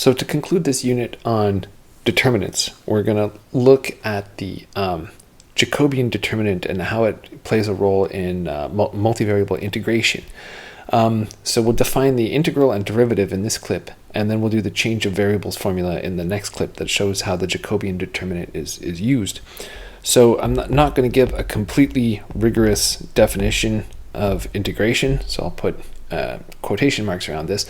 So to conclude this unit on determinants, we're going to look at the Jacobian determinant and how it plays a role in multivariable integration. So we'll define the integral and derivative in this clip, and then we'll do the change of variables formula in the next clip that shows how the Jacobian determinant is used. So I'm not going to give a completely rigorous definition of integration, so I'll put quotation marks around this,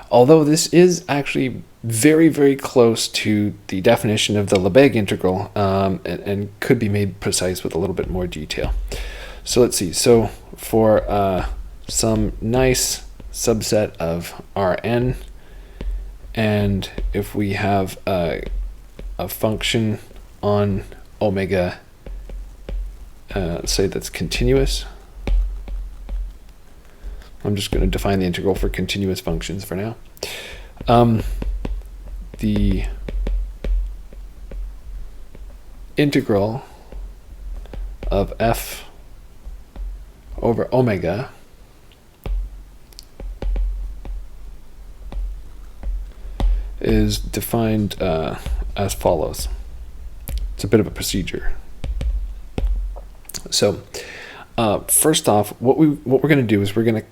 although this is actually very, very close to the definition of the Lebesgue integral, and could be made precise with a little bit more detail. So let's see. So for some nice subset of Rn, and if we have a function on omega, say that's continuous, I'm just going to define the integral for continuous functions for now. The integral of f over omega is defined as follows. It's a bit of a procedure. So first off, what we're going to do is we're going to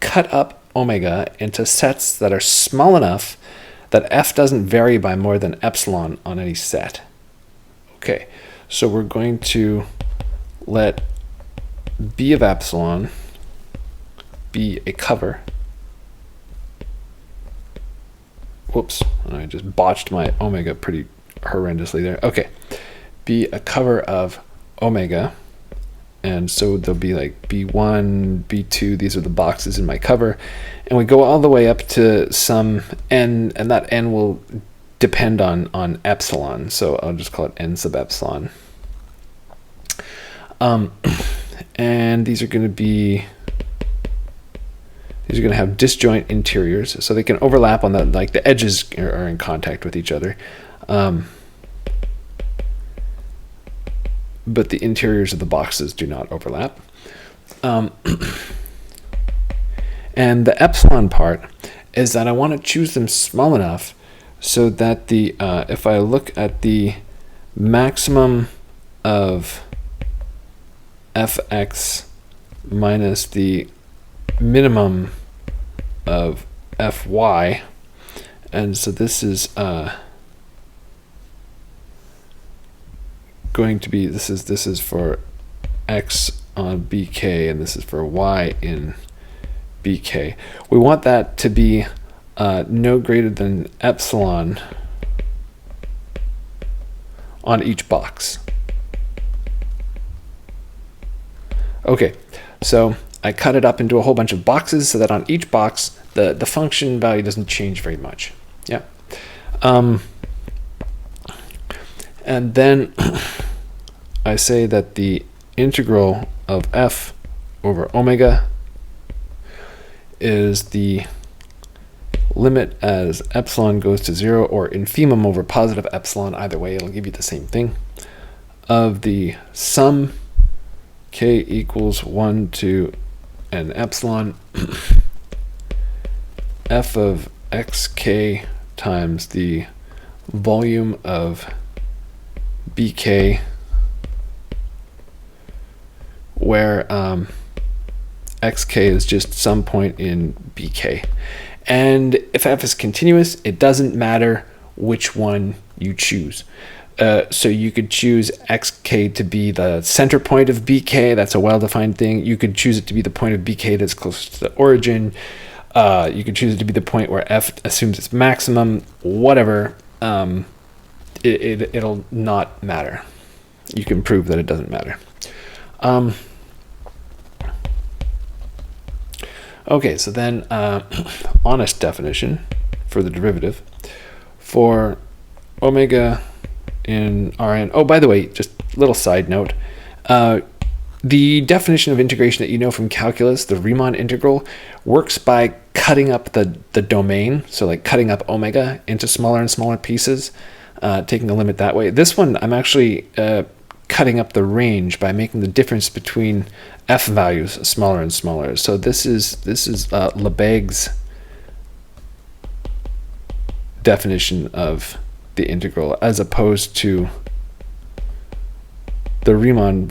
cut up omega into sets that are small enough that f doesn't vary by more than epsilon on any set. Okay, so we're going to let b of epsilon be a cover. Whoops, I just botched my omega pretty horrendously there. Okay, be a cover of omega. And so there'll be like B1, B2, these are the boxes in my cover. And we go all the way up to some n, and that n will depend on epsilon. So I'll just call it n sub epsilon. And these are going to have disjoint interiors, so they can overlap on the edges are in contact with each other. But the interiors of the boxes do not overlap. And the epsilon part is that I want to choose them small enough so that if I look at the maximum of fx minus the minimum of fy, and so this is going to be, this is for x on bk, and this is for y in bk. We want that to be no greater than epsilon on each box. Okay, so I cut it up into a whole bunch of boxes so that on each box the function value doesn't change very much. Yeah. And then I say that the integral of f over omega is the limit as epsilon goes to 0, or infimum over positive epsilon, either way it'll give you the same thing, of the sum k equals 1 to an epsilon f of xk times the volume of bk, where xk is just some point in bk. And if f is continuous, it doesn't matter which one you choose. So you could choose xk to be the center point of bk. That's a well-defined thing. You could choose it to be the point of bk that's closest to the origin. You could choose it to be the point where f assumes its maximum. Whatever. It'll not matter. You can prove that it doesn't matter. Okay, so then honest definition for the derivative for omega in Rn. Oh, by the way, just a little side note. The definition of integration that you know from calculus, the Riemann integral, works by cutting up the domain, so like cutting up omega into smaller and smaller pieces, taking the limit that way. This one, I'm actually cutting up the range by making the difference between f values smaller and smaller. So this is Lebesgue's definition of the integral, as opposed to the Riemann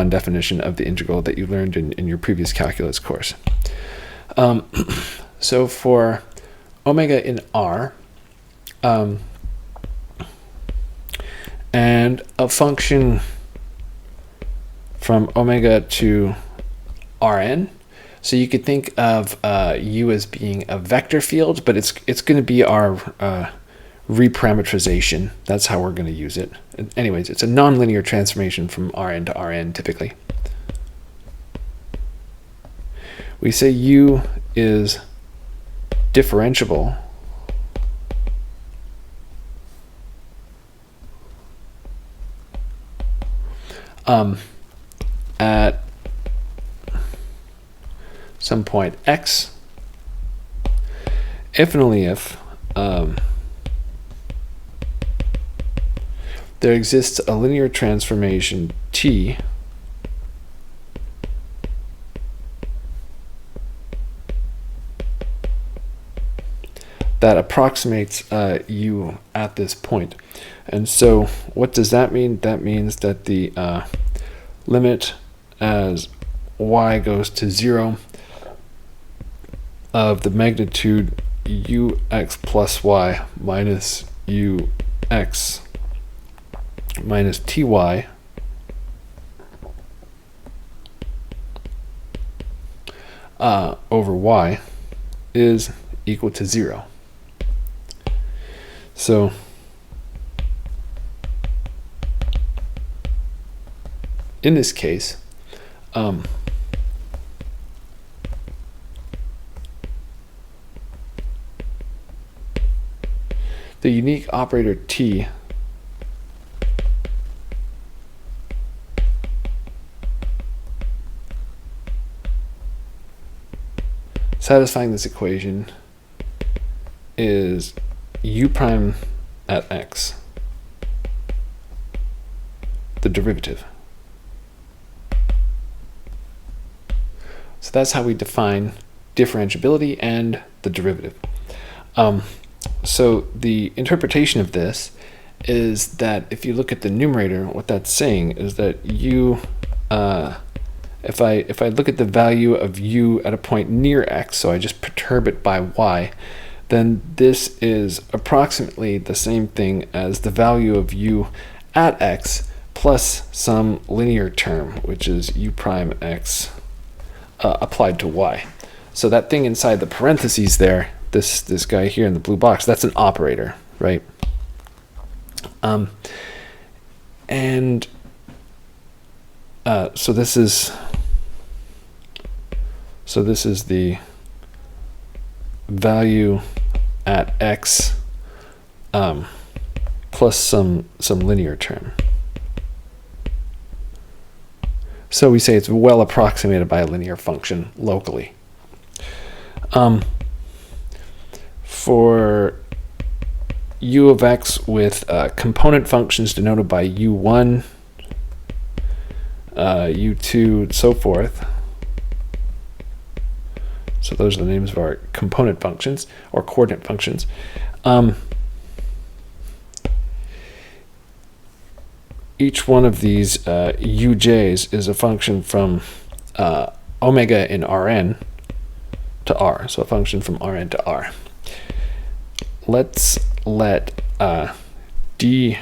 definition of the integral that you learned in your previous calculus course. So for omega in R, and a function from omega to Rn, so you could think of U as being a vector field, but it's going to be our reparametrization. That's how we're going to use it. Anyways, it's a nonlinear transformation from Rn to Rn typically. We say U is differentiable at some point x, if and only if there exists a linear transformation T that approximates U at this point. And so what does that mean? That means that the limit as y goes to 0 of the magnitude ux plus y minus ux minus ty over y is equal to 0. So in this case, the unique operator T satisfying this equation is U prime at x, the derivative. So that's how we define differentiability and the derivative. So the interpretation of this is that if you look at the numerator, what that's saying is that U, if I look at the value of U at a point near x, so I just perturb it by y, then this is approximately the same thing as the value of U at x plus some linear term, which is U prime x applied to y. So that thing inside the parentheses there, this guy here in the blue box, that's an operator, right? So this is the value at x plus some linear term. So we say it's well approximated by a linear function locally. For U of x with component functions denoted by U1, U2, and so forth. So those are the names of our component functions or coordinate functions. Each one of these UJs is a function from omega in Rn to R, so a function from Rn to R. Let's let dkuj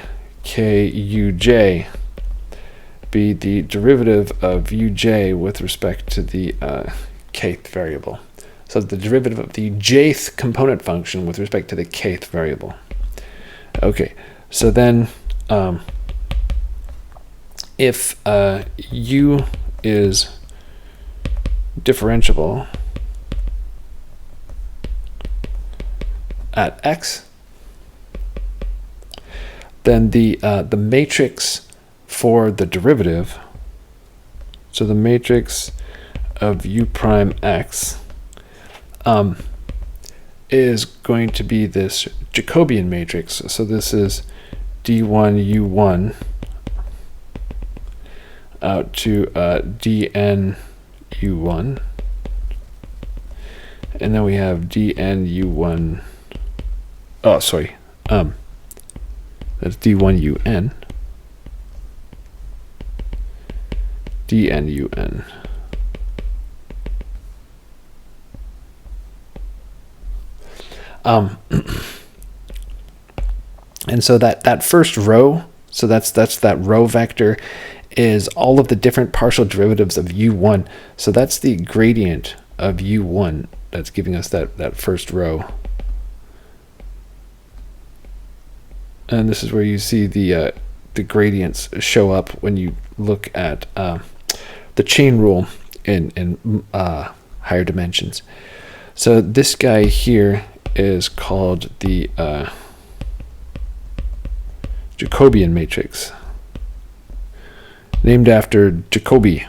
be the derivative of uj with respect to the kth variable. So the derivative of the jth component function with respect to the kth variable. Okay, so then if u is differentiable at x, then the matrix for the derivative, so the matrix of u prime x is going to be this Jacobian matrix. So this is d1 u1 out to dn u1, and then we have dn u1 oh, sorry. That's D1UN. DNUN. And so that first row, so that's that row vector, is all of the different partial derivatives of u1. So that's the gradient of u1 that's giving us that first row. And this is where you see the gradients show up when you look at the chain rule in higher dimensions. So this guy here is called the Jacobian matrix, named after Jacobi